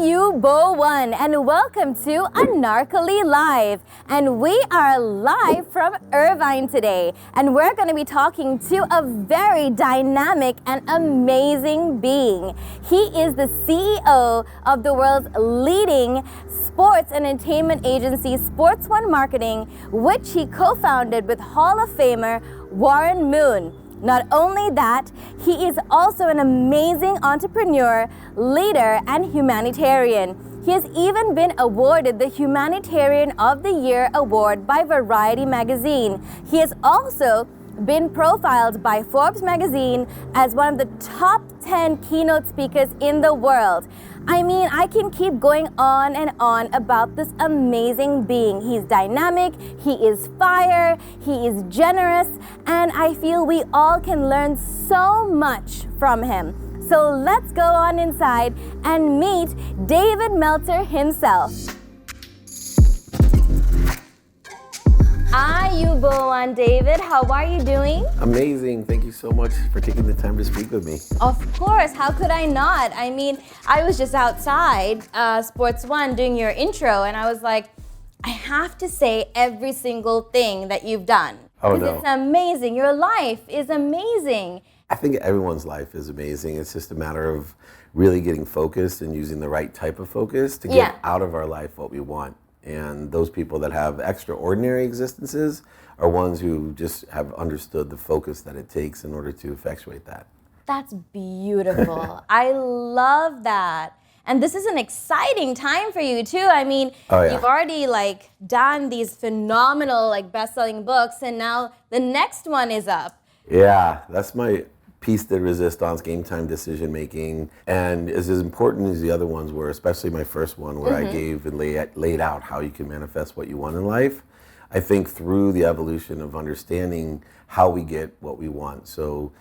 One, and welcome to Anarkali Live. And we are live from Irvine today, and we're going to be talking to a very dynamic and amazing being. He is the CEO of the world's leading sports and entertainment agency, Sports One Marketing, which he co-founded with Hall of Famer Warren Moon. Not only that, he is also an amazing entrepreneur, leader, and humanitarian. He has even been awarded the Humanitarian of the Year award by Variety magazine. He has also been profiled by Forbes magazine as one of the top 10 keynote speakers in the world. I mean, I can keep going on and on about this amazing being. He's dynamic, he is fire, he is generous, and I feel we all can learn so much from him. So let's go on inside and meet David Meltzer himself. Ayubowan, David. How are you doing? Amazing. Thank you so much for taking the time to speak with me. Of course. How could I not? I mean, I was just outside Sports One doing your intro, and I was like, I have to say every single thing that you've done. Oh, because it's amazing. Your life is amazing. I think everyone's life is amazing. It's just a matter of really getting focused and using the right type of focus to get out of our life what we want. And those people that have extraordinary existences are ones who just have understood the focus that it takes in order to effectuate that. That's beautiful. I love that. And this is an exciting time for you too. I mean, you've already done these phenomenal best-selling books, and now the next one is up. Yeah, that's my piece de resistance, game time decision making, and is as important as the other ones were, especially my first one where I gave and laid out how you can manifest what you want in life. I think through the evolution of understanding how we get what we want. So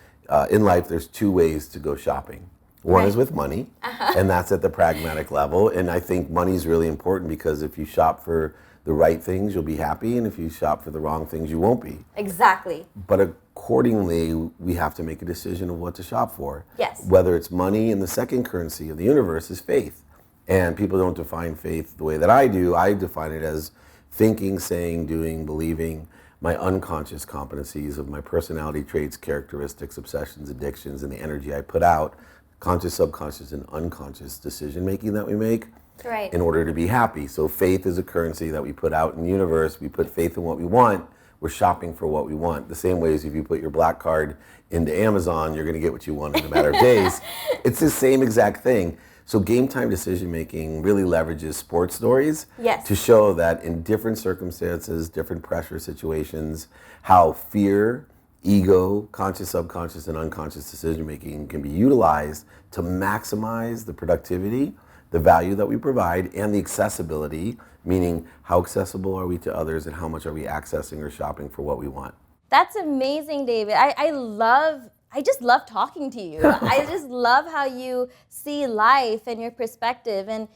in life, there's two ways to go shopping. One is with money, and that's at the pragmatic level. And I think money is really important because if you shop for the right things, you'll be happy, and if you shop for the wrong things, you won't be. Exactly. But accordingly, we have to make a decision of what to shop for. Yes. Whether it's money, and the second currency of the universe is faith. And people don't define faith the way that I do. I define it as thinking, saying, doing, believing, my unconscious competencies of my personality traits, characteristics, obsessions, addictions, and the energy I put out, conscious, subconscious, and unconscious decision making that we make. Right. In order to be happy. So faith is a currency that we put out in the universe. We put faith in what we want. We're shopping for what we want. The same way as if you put your black card into Amazon, you're going to get what you want in a matter of days. It's the same exact thing. So game time decision making really leverages sports stories to show that in different circumstances, different pressure situations, how fear, ego, conscious, subconscious, and unconscious decision making can be utilized to maximize the productivity, the value that we provide, and the accessibility, meaning how accessible are we to others and how much are we accessing or shopping for what we want. That's amazing, David. I just love talking to you. I just love how you see life and your perspective. And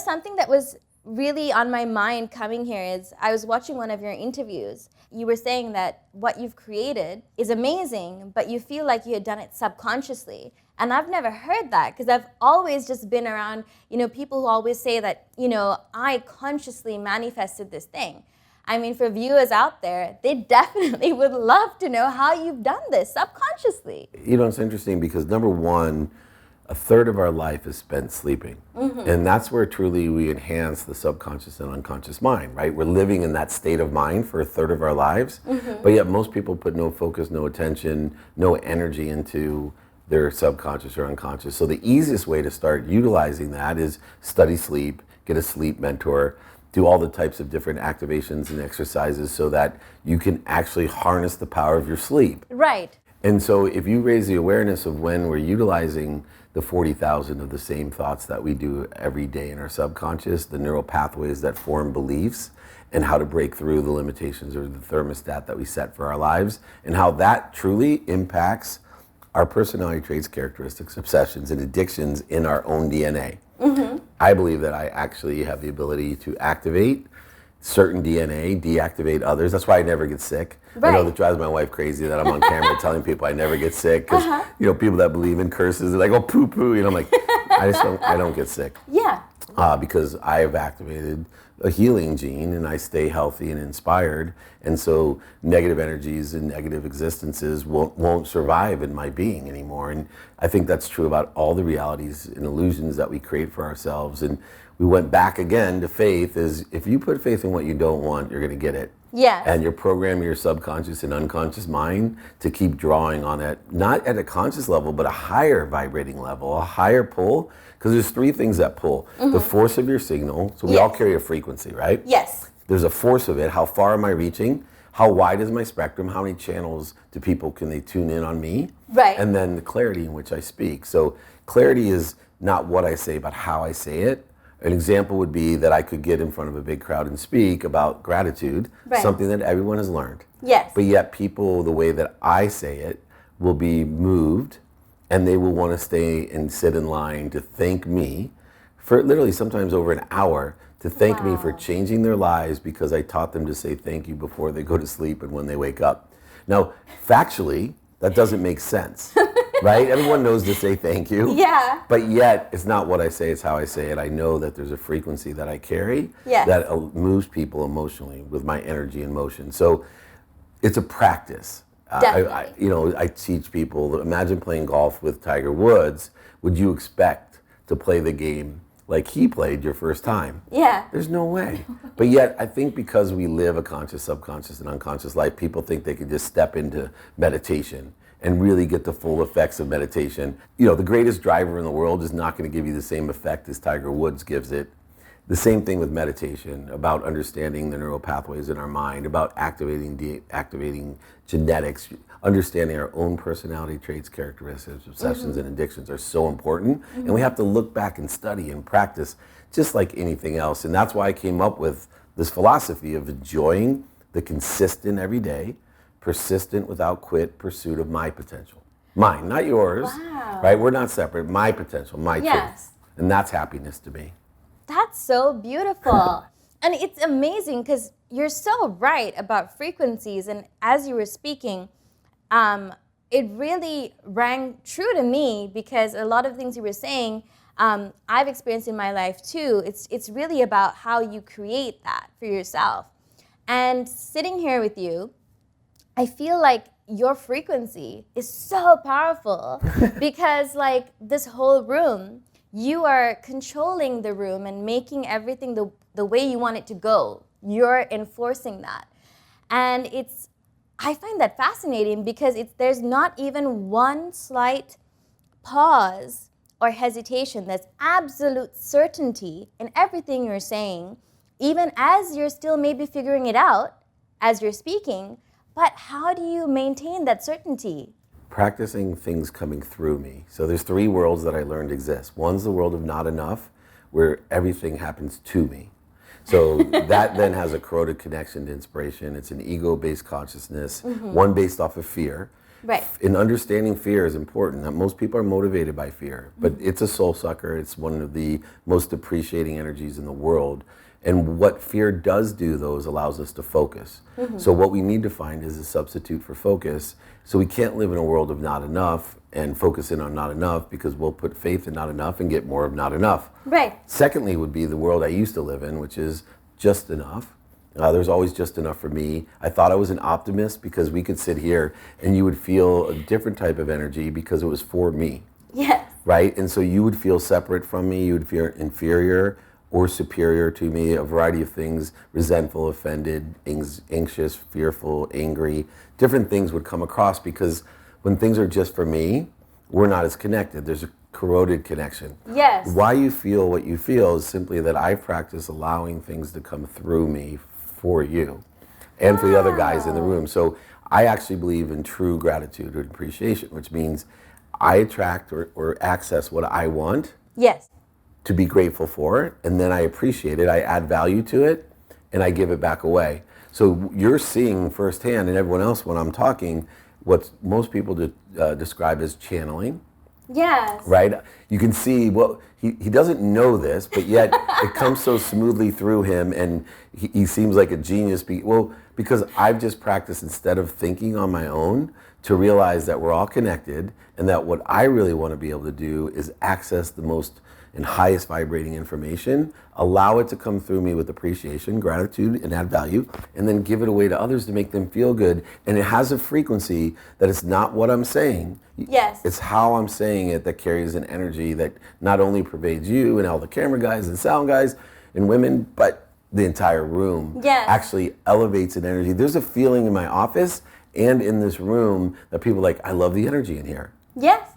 something that was really on my mind coming here is I was watching one of your interviews. You were saying that what you've created is amazing, but you feel like you had done it subconsciously. And I've never heard that because I've always just been around, people who always say that, I consciously manifested this thing. I mean, for viewers out there, they definitely would love to know how you've done this subconsciously. It's interesting because number one, a third of our life is spent sleeping. And that's where truly we enhance the subconscious and unconscious mind, right? We're living in that state of mind for a third of our lives, but yet most people put no focus, no attention, no energy into their subconscious or unconscious. So the easiest way to start utilizing that is study sleep, get a sleep mentor, do all the types of different activations and exercises so that you can actually harness the power of your sleep. Right. And so if you raise the awareness of when we're utilizing the 40,000 of the same thoughts that we do every day in our subconscious, the neural pathways that form beliefs, and how to break through the limitations or the thermostat that we set for our lives, and how that truly impacts our personality traits, characteristics, obsessions, and addictions in our own DNA. I believe that I actually have the ability to activate certain DNA, deactivate others. That's why I never get sick. Right. I know that drives my wife crazy that I'm on camera telling people I never get sick because people that believe in curses, they're like, oh, poo-poo. I'm like, I don't get sick. Yeah. because I have activated a healing gene and I stay healthy and inspired. And so negative energies and negative existences won't survive in my being anymore. And I think that's true about all the realities and illusions that we create for ourselves. And we went back again to faith. Is if you put faith in what you don't want, you're going to get it. Yes. And you're programming your subconscious and unconscious mind to keep drawing on it, not at a conscious level, but a higher vibrating level, a higher pull. Because there's three things that pull. The force of your signal. So we all carry a frequency, right? Yes. There's a force of it. How far am I reaching? How wide is my spectrum? How many channels do people, can they tune in on me? Right. And then the clarity in which I speak. So clarity is not what I say, but how I say it. An example would be that I could get in front of a big crowd and speak about gratitude, something that everyone has learned. Yes. But yet people, the way that I say it, will be moved and they will want to stay and sit in line to thank me for literally sometimes over an hour, to thank me for changing their lives because I taught them to say thank you before they go to sleep and when they wake up. Now, factually, that doesn't make sense, right? Everyone knows to say thank you. Yeah. But yet, it's not what I say, it's how I say it. I know that there's a frequency that I carry that moves people emotionally with my energy and motion. So it's a practice. I teach people, imagine playing golf with Tiger Woods. Would you expect to play the game like he played your first time? Yeah. There's no way. But yet, I think because we live a conscious, subconscious, and unconscious life, people think they can just step into meditation and really get the full effects of meditation. The greatest driver in the world is not going to give you the same effect as Tiger Woods gives it. The same thing with meditation, about understanding the neural pathways in our mind, about activating, deactivating genetics, understanding our own personality traits, characteristics, obsessions, and addictions are so important. And we have to look back and study and practice just like anything else. And that's why I came up with this philosophy of enjoying the consistent every day, persistent without quit pursuit of my potential. Mine, not yours, right? We're not separate. My potential, my truth. And that's happiness to me. That's so beautiful. And it's amazing because you're so right about frequencies. And as you were speaking, it really rang true to me because a lot of things you were saying, I've experienced in my life too. It's really about how you create that for yourself. And sitting here with you, I feel like your frequency is so powerful because like this whole room, you are controlling the room and making everything the way you want it to go. You're enforcing that. And I find that fascinating because there's not even one slight pause or hesitation. There's absolute certainty in everything you're saying, even as you're still maybe figuring it out as you're speaking. But how do you maintain that certainty? Practicing things coming through me. So there's three worlds that I learned exist. One's the world of not enough, where everything happens to me. So that then has a corroded connection to inspiration. It's an ego-based consciousness, one based off of fear. Right. And understanding fear is important. That most people are motivated by fear, but it's a soul sucker. It's one of the most depreciating energies in the world. And what fear does do, though, is allows us to focus. So what we need to find is a substitute for focus. So we can't live in a world of not enough and focus in on not enough because we'll put faith in not enough and get more of not enough. Right. Secondly would be the world I used to live in, which is just enough. There's always just enough for me. I thought I was an optimist because we could sit here and you would feel a different type of energy because it was for me. Yes. Right? And so you would feel separate from me. You would feel inferior or superior to me, a variety of things, resentful, offended, anxious, fearful, angry. Different things would come across because when things are just for me, we're not as connected. There's a corroded connection. Yes. Why you feel what you feel is simply that I practice allowing things to come through me for you and for the other guys in the room. So I actually believe in true gratitude or appreciation, which means I attract or access what I want. Yes. To be grateful for it, and then I appreciate it, I add value to it, and I give it back away. So you're seeing firsthand, and everyone else when I'm talking, what most people describe as channeling. Yes. Right? You can see, well, he doesn't know this, but yet it comes so smoothly through him, and he seems like a genius. Well, because I've just practiced, instead of thinking on my own, to realize that we're all connected, and that what I really want to be able to do is access the most and highest vibrating information, allow it to come through me with appreciation, gratitude, and add value, and then give it away to others to make them feel good. And it has a frequency that it's not what I'm saying. Yes. It's how I'm saying it that carries an energy that not only pervades you and all the camera guys and sound guys and women, but the entire room. Yes. Actually elevates an energy. There's a feeling in my office and in this room that people are like, I love the energy in here. Yes.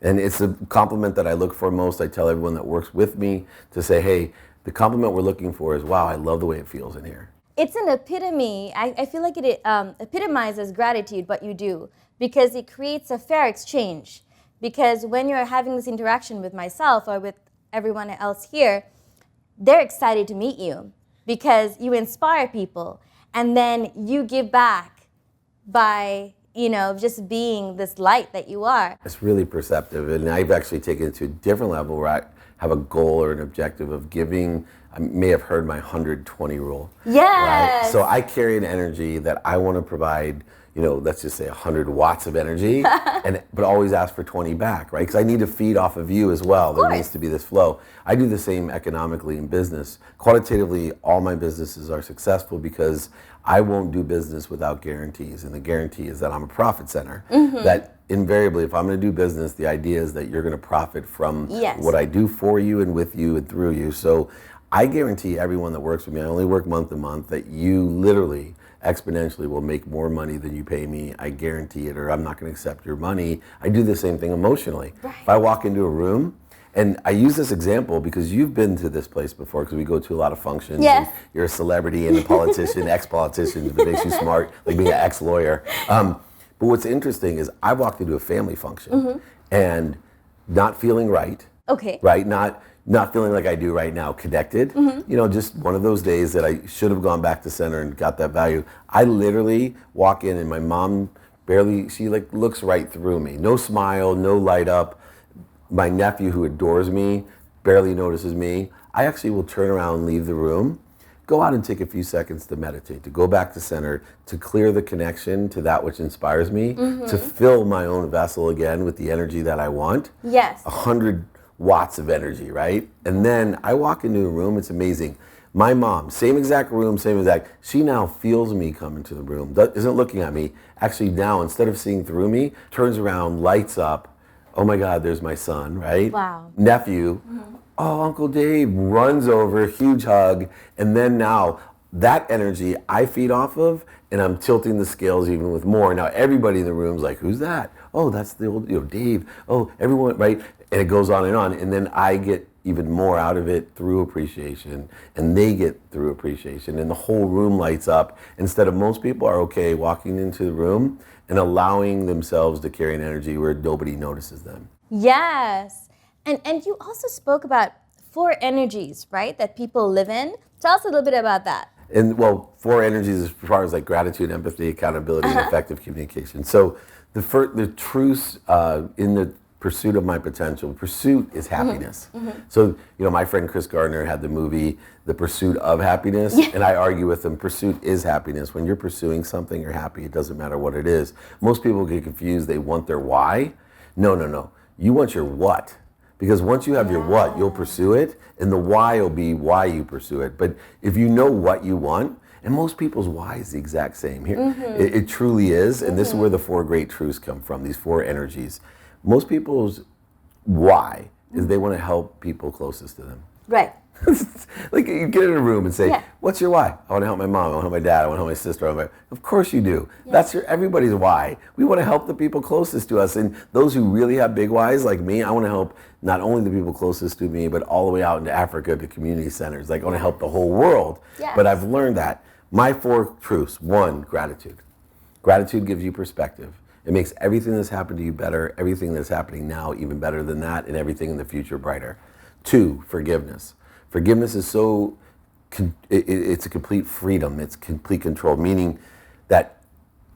And it's a compliment that I look for most. I tell everyone that works with me to say, hey, the compliment we're looking for is, wow, I love the way it feels in here. It's an epitome. I feel like it epitomizes gratitude, what you do, because it creates a fair exchange. Because when you're having this interaction with myself or with everyone else here, they're excited to meet you because you inspire people. And then you give back by just being this light that you are. It's really perceptive, and I've actually taken it to a different level where I have a goal or an objective of giving. I may have heard my 120 rule. Yes. Right? So I carry an energy that I want to provide, let's just say 100 watts of energy, but always ask for 20 back, right? Because I need to feed off of you as well. There needs to be this flow. I do the same economically in business. Quantitatively, all my businesses are successful because I won't do business without guarantees, and the guarantee is that I'm a profit center. Mm-hmm. That invariably, if I'm going to do business, the idea is that you're going to profit from what I do for you and with you and through you. So I guarantee everyone that works with me, I only work month to month, that you literally exponentially will make more money than you pay me. I guarantee it, or I'm not going to accept your money. I do the same thing emotionally. Right. If I walk into a room, and I use this example because you've been to this place before, because we go to a lot of functions. Yes. You're a celebrity and a politician, ex-politician, if it makes you smart, like being an ex-lawyer. But what's interesting is I walked into a family function and not feeling right. Okay. Right? Not feeling like I do right now, connected. Just one of those days that I should have gone back to center and got that value. I literally walk in and my mom she looks right through me. No smile, no light up. My nephew, who adores me, barely notices me. I actually will turn around and leave the room, go out and take a few seconds to meditate, to go back to center, to clear the connection to that which inspires me, to fill my own vessel again with the energy that I want. Yes. 100 watts of energy, right? And then I walk into a room, it's amazing. My mom, same exact room, she now feels me come into the room, isn't looking at me. Actually now, instead of seeing through me, turns around, lights up. Oh my God, there's my son, right? Wow. Nephew, oh, Uncle Dave, runs over, huge hug. And then now that energy I feed off of, and I'm tilting the scales even with more. Now everybody in the room's like, who's that? Oh, that's the old, Dave. Oh, everyone, right? And it goes on. And then I get even more out of it through appreciation, and they get through appreciation, and the whole room lights up. Instead of, most people are okay walking into the room and allowing themselves to carry an energy where nobody notices them. Yes. And you also spoke about 4 energies, right, that people live in. Tell us a little bit about that. And 4 energies as far as like gratitude, empathy, accountability, and effective communication. So the truth in the pursuit of my potential, pursuit is happiness. So, my friend Chris Gardner had the movie The Pursuit of Happiness, and I argue with him, pursuit is happiness. When you're pursuing something, you're happy. It doesn't matter what it is. Most people get confused. They want their why. No. You want your what. Because once you have your what, you'll pursue it, and the why will be why you pursue it. But if you know what you want, and most people's why is the exact same here. It truly is, and this is where the 4 great truths come from, these 4 energies. Most people's why is they want to help people closest to them. Right. Like, you get in a room and say, what's your why? I want to help my mom, I want to help my dad, I want to help my sister. Of course you do. That's everybody's why. We want to help the people closest to us. And those who really have big whys, like me, I want to help not only the people closest to me, but all the way out into Africa to community centers. Like, I want to help the whole world. Yes. But I've learned that. My 4 truths. 1, gratitude. Gratitude gives you perspective. It makes everything that's happened to you better, everything that's happening now even better than that, and everything in the future brighter. 2, forgiveness. Forgiveness is it's a complete freedom, it's complete control, meaning that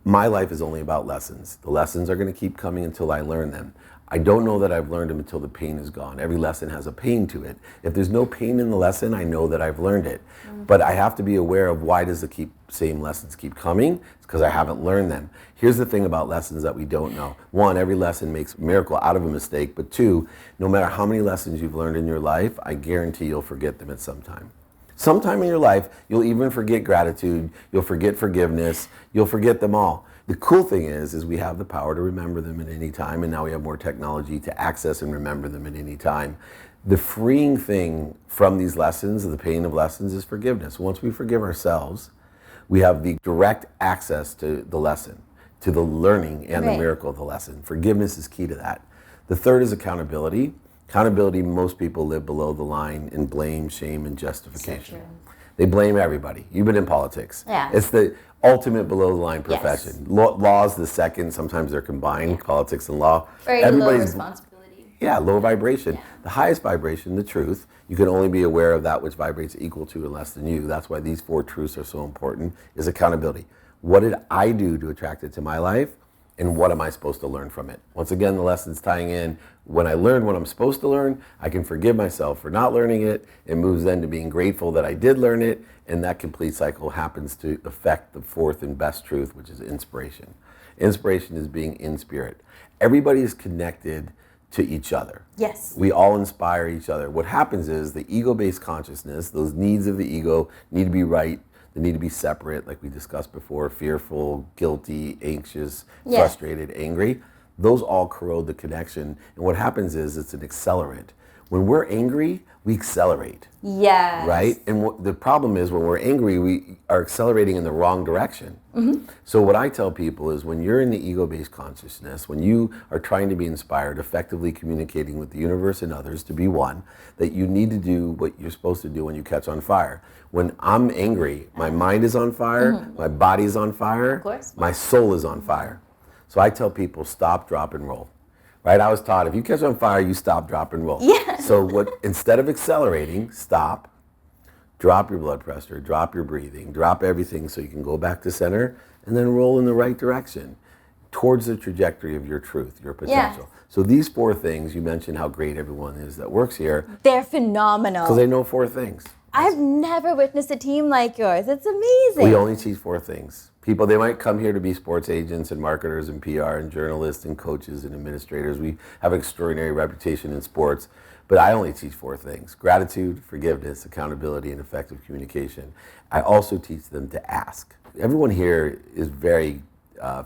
my life is only about lessons. The lessons are going to keep coming until I learn them. I don't know that I've learned them until the pain is gone. Every lesson has a pain to it. If there's no pain in the lesson, I know that I've learned it. But I have to be aware of why does the same lessons keep coming? It's because I haven't learned them. Here's the thing about lessons that we don't know. One, every lesson makes a miracle out of a mistake. But two, no matter how many lessons you've learned in your life, I guarantee you'll forget them at some time. Sometime in your life, you'll even forget gratitude, you'll forget forgiveness, you'll forget them all. The cool thing is we have the power to remember them at any time, and now we have more technology to access and remember them at any time. The freeing thing from these lessons, the pain of lessons, is forgiveness. Once we forgive ourselves, we have the direct access to the lesson, to the learning and the miracle of the lesson. Forgiveness is key to that. The third is accountability. Accountability, most people live below the line in blame, shame, and justification. So they blame everybody. You've been in politics. Yeah. It's the ultimate below the line profession. Yes. Law's the second, sometimes they're combined, politics and law. Very low responsibility. Yeah, low vibration. Yeah. The highest vibration, the truth, you can only be aware of that which vibrates equal to and less than you. That's why these 4 truths are so important, is accountability. What did I do to attract it to my life? And what am I supposed to learn from it? Once again, the lesson's tying in. When I learn what I'm supposed to learn, I can forgive myself for not learning it. It moves then to being grateful that I did learn it. And that complete cycle happens to affect the 4th and best truth, which is inspiration. Inspiration is being in spirit. Everybody is connected to each other. Yes. We all inspire each other. What happens is the ego-based consciousness, those needs of the ego need to be right. They need to be separate, like we discussed before, fearful, guilty, anxious, frustrated, angry. Those all corrode the connection. And what happens is it's an accelerant. When we're angry, we accelerate. Yes. Right? And the problem is when we're angry, we are accelerating in the wrong direction. So what I tell people is when you're in the ego-based consciousness, when you are trying to be inspired, effectively communicating with the universe and others to be one, that you need to do what you're supposed to do when you catch on fire. When I'm angry, my mind is on fire, my body is on fire, my soul is on fire. So I tell people, stop, drop, and roll. Right? I was taught if you catch on fire, you stop, drop, and roll. Yeah. So instead of accelerating, stop, drop your blood pressure, drop your breathing, drop everything so you can go back to center, and then roll in the right direction towards the trajectory of your truth, your potential. Yeah. So these 4 things, you mentioned how great everyone is that works here. They're phenomenal. Because they know 4 things. I've never witnessed a team like yours. It's amazing. We only teach 4 things. People, they might come here to be sports agents and marketers and PR and journalists and coaches and administrators. We have an extraordinary reputation in sports, but I only teach 4 things: gratitude, forgiveness, accountability, and effective communication. I also teach them to ask. Everyone here is very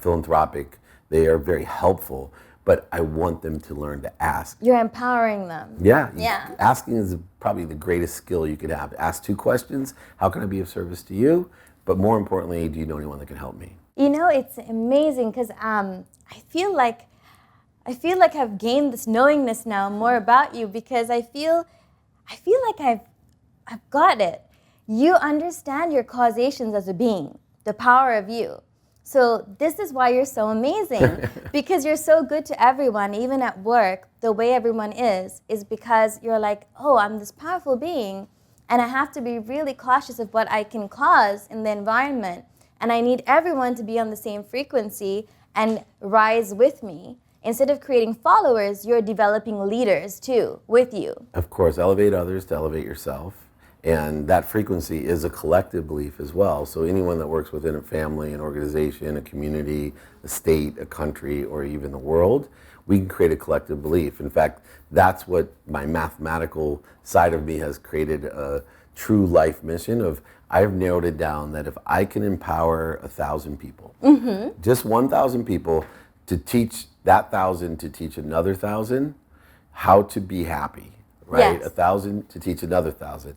philanthropic. They are very helpful, but I want them to learn to ask. You're empowering them. Yeah. Yeah. Asking is probably the greatest skill you could have. Ask 2 questions. How can I be of service to you? But more importantly, do you know anyone that can help me? You know, it's amazing because I feel like I've gained this knowingness now more about you because I feel like I've got it. You understand your causations as a being, the power of you. So this is why you're so amazing because you're so good to everyone, even at work. The way everyone is because you're like, oh, I'm this powerful being. And I have to be really cautious of what I can cause in the environment. And I need everyone to be on the same frequency and rise with me. Instead of creating followers, you're developing leaders too, with you. Of course, elevate others to elevate yourself. And that frequency is a collective belief as well. So anyone that works within a family, an organization, a community, a state, a country, or even the world, we can create a collective belief. In fact, that's what my mathematical side of me has created a true life mission of. I've narrowed it down that if I can empower 1,000 people, just 1,000 people to teach that 1,000 to teach another 1,000 how to be happy, right? Yes. 1,000 to teach another 1,000.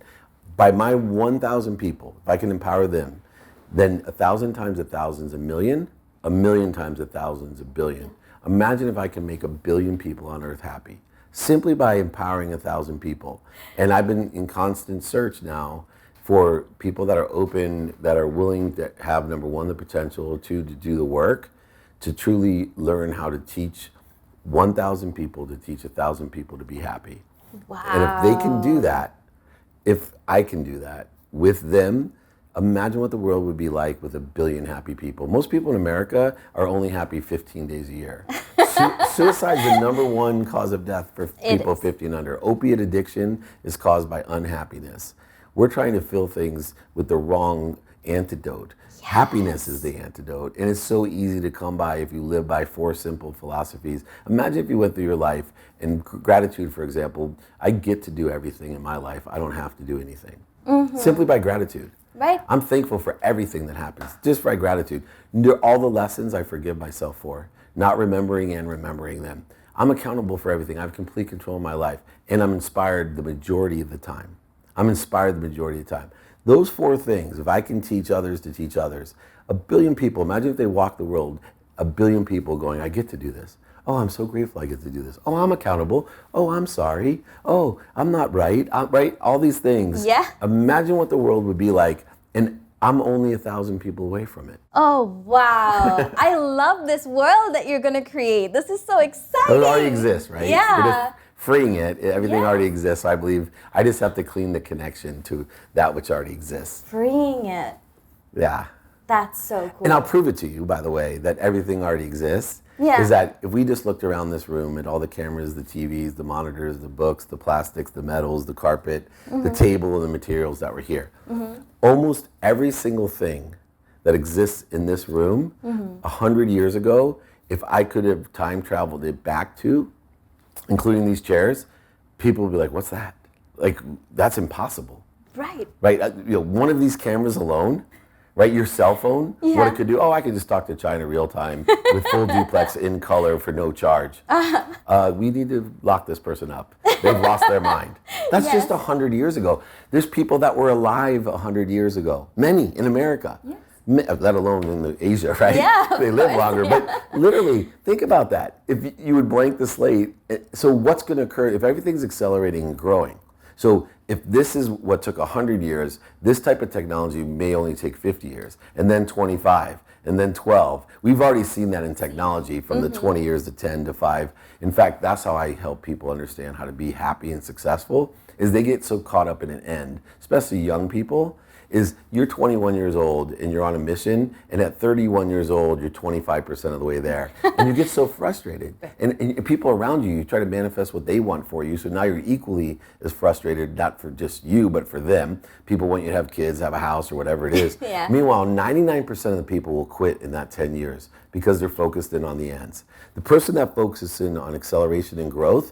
By my 1,000 people, if I can empower them, then 1,000 times 1,000 is 1,000,000, 1,000,000 times 1,000 is 1,000,000,000. Imagine if I can make 1,000,000,000 people on earth happy, simply by empowering 1,000 people. And I've been in constant search now for people that are open, that are willing to have, number 1, the potential, 2, to do the work, to truly learn how to teach 1,000 people to teach 1,000 people to be happy. Wow. And if they can do that, if I can do that with them, imagine what the world would be like with 1 billion happy people. Most people in America are only happy 15 days a year. Suicide is the number one cause of death for people is. 50 and under. Opiate addiction is caused by unhappiness. We're trying to fill things with the wrong antidote. Yes. Happiness is the antidote, and it's so easy to come by if you live by 4 simple philosophies. Imagine if you went through your life, and gratitude, for example, I get to do everything in my life. I don't have to do anything. Simply by gratitude. Right. I'm thankful for everything that happens, just by gratitude. All the lessons I forgive myself for, not remembering and remembering them. I'm accountable for everything. I have complete control of my life, and I'm inspired the majority of the time. Those 4 things, if I can teach others to teach others, 1 billion people, imagine if they walk the world, 1 billion people going, I get to do this. Oh, I'm so grateful I get to do this. Oh, I'm accountable. Oh, I'm sorry. Oh, I'm not right. Right? All these things. Yeah. Imagine what the world would be like, and I'm only 1,000 people away from it. Oh, wow. I love this world that you're going to create. This is so exciting. It already exists, right? Yeah. We're just freeing it. Everything Yeah. already exists. I believe I just have to clean the connection to that which already exists. Freeing it. Yeah. That's so cool. And I'll prove it to you, by the way, that everything already exists. Yeah. Is that if we just looked around this room at all the cameras, the TVs, the monitors, the books, the plastics, the metals, the carpet, the table, and the materials that were here, almost every single thing that exists in this room 100 years ago, if I could have time traveled it back to, including these chairs, people would be like, what's that? Like, that's impossible. Right. Right? One of these cameras alone, right? Your cell phone, what it could do, I could just talk to China real time with full duplex in color for no charge. We need to lock this person up. They've lost their mind. That's Yes. just 100 years ago. There's people that were alive 100 years ago, many in America. Yes. Let alone in Asia, right? Yeah, of They live course, longer. yeah. But literally, think about that. If you would blank the slate, so what's going to occur if everything's accelerating and growing? So if this is what took 100 years, this type of technology may only take 50 years, and then 25, and then 12. We've already seen that in technology from the 20 years to 10 to 5. In fact, that's how I help people understand how to be happy and successful, is they get so caught up in an end, especially young people, is you're 21 years old and you're on a mission, and at 31 years old, you're 25% of the way there. And you get so frustrated. And people around you try to manifest what they want for you, so now you're equally as frustrated, not for just you, but for them. People want you to have kids, have a house, or whatever it is. Yeah. Meanwhile, 99% of the people will quit in that 10 years because they're focused in on the ends. The person that focuses in on acceleration and growth,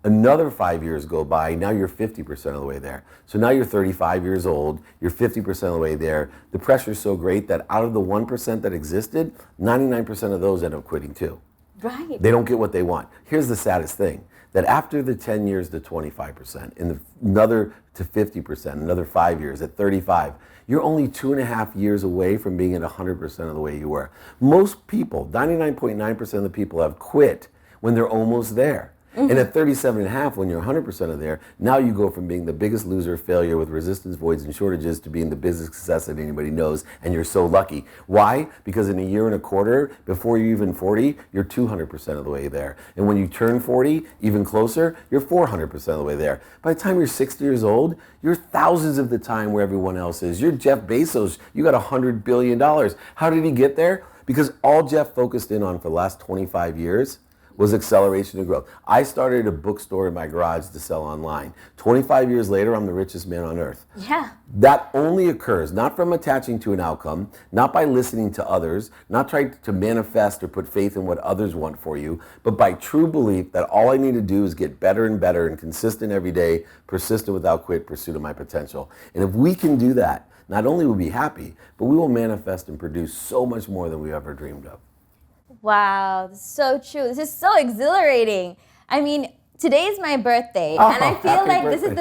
another 5 years go by, now you're 50% of the way there. So now you're 35 years old, you're 50% of the way there. The pressure is so great that out of the 1% that existed, 99% of those end up quitting too. Right. They don't get what they want. Here's the saddest thing, that after the 10 years to 25%, and another to 50%, another 5 years at 35, you're only 2.5 years away from being at 100% of the way you were. Most people, 99.9% of the people have quit when they're almost there. And at 37.5, when you're 100% of there, now you go from being the biggest loser, failure with resistance, voids, and shortages to being the business success that anybody knows, and you're so lucky. Why? Because in a year and a quarter, before you're even 40, you're 200% of the way there. And when you turn 40, even closer, you're 400% of the way there. By the time you're 60 years old, you're thousands of the time where everyone else is. You're Jeff Bezos. You got $100 billion. How did he get there? Because all Jeff focused in on for the last 25 years was acceleration and growth. I started a bookstore in my garage to sell online. 25 years later, I'm the richest man on earth. Yeah. That only occurs not from attaching to an outcome, not by listening to others, not trying to manifest or put faith in what others want for you, but by true belief that all I need to do is get better and better and consistent every day, persistent without quit, pursuit of my potential. And if we can do that, not only will we be happy, but we will manifest and produce so much more than we ever dreamed of. Wow, this is so true. This is so exhilarating. I mean, today's my birthday, and I feel happy like this is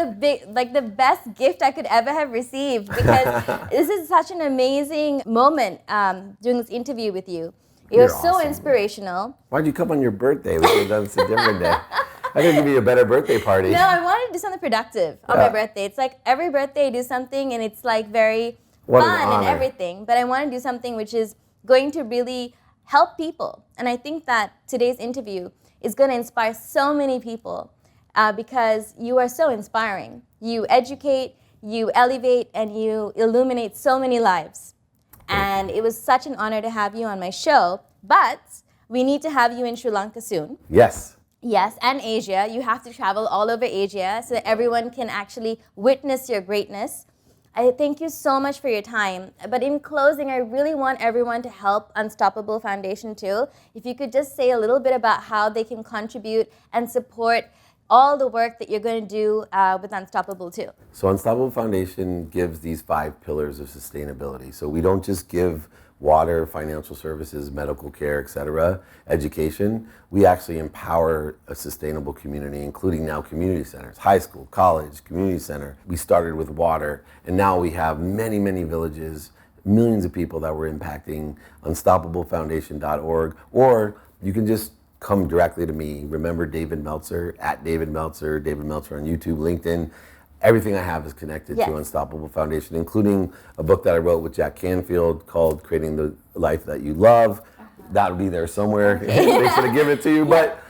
the best gift I could ever have received, because this is such an amazing moment doing this interview with you. It was so awesome. Inspirational. Why'd you come on your birthday? We could have done this a different day. I gotta give you a better birthday party. No, I wanted to do something productive on my birthday. It's like every birthday I do something, and it's like very What an fun and honor. everything. But I want to do something which is going to really help people. And I think that today's interview is going to inspire so many people because you are so inspiring. You educate, you elevate, and you illuminate so many lives. And it was such an honor to have you on my show. But We need to have you in Sri Lanka soon. Yes. Yes, and Asia. You have to travel all over Asia so that everyone can actually witness your greatness. I thank you so much for your time. But in closing, I really want everyone to help Unstoppable Foundation too. If you could just say a little bit about how they can contribute and support all the work that you're going to do with Unstoppable too. So Unstoppable Foundation gives these 5 pillars of sustainability. So we don't just give water, financial services, medical care, etc., education. We actually empower a sustainable community, including now community centers, high school, college, community center. We started with water, and now we have many, many villages, millions of people that we're impacting. Unstoppablefoundation.org, or you can just come directly to me. Remember David Meltzer, at David Meltzer on YouTube, LinkedIn. Everything I have is connected to Unstoppable Foundation, including a book that I wrote with Jack Canfield called Creating the Life That You Love. That'll be there somewhere. They should have given it to you. But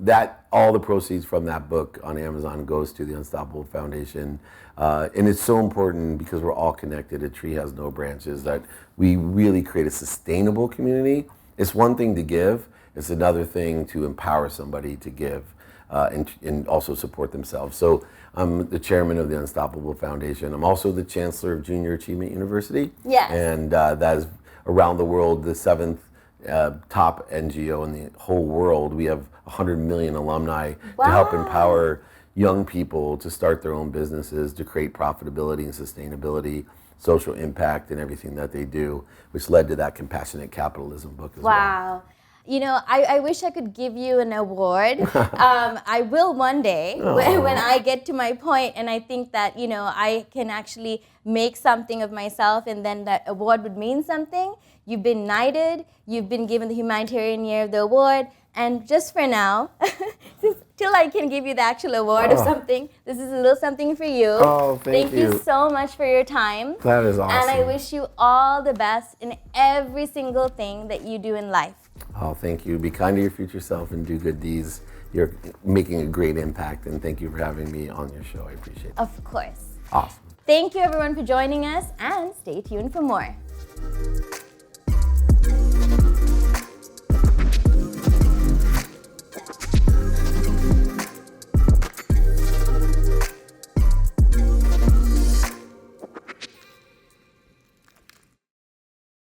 that all the proceeds from that book on Amazon goes to the Unstoppable Foundation. And it's so important because we're all connected. A tree has no branches, that we really create a sustainable community. It's one thing to give. It's another thing to empower somebody to give and also support themselves. So I'm the chairman of the Unstoppable Foundation. I'm also the chancellor of Junior Achievement University. Yes. And that is around the world the 7th top NGO in the whole world. We have 100 million alumni to help empower young people to start their own businesses, to create profitability and sustainability, social impact, and everything that they do, which led to that Compassionate Capitalism book as well. Wow. You know, I wish I could give you an award. I will one day when I get to my point, and I think that, you know, I can actually make something of myself, and then that award would mean something. You've been knighted, you've been given the Humanitarian Year of the Award, and just for now, till I can give you the actual award or something, this is a little something for you. Oh, thank you. Thank you so much for your time. That is awesome. And I wish you all the best in every single thing that you do in life. Oh, thank you. Be kind to your future self and do good deeds. You're making a great impact, and thank you for having me on your show. I appreciate it. Of course. Awesome. Thank you everyone for joining us, and stay tuned for more.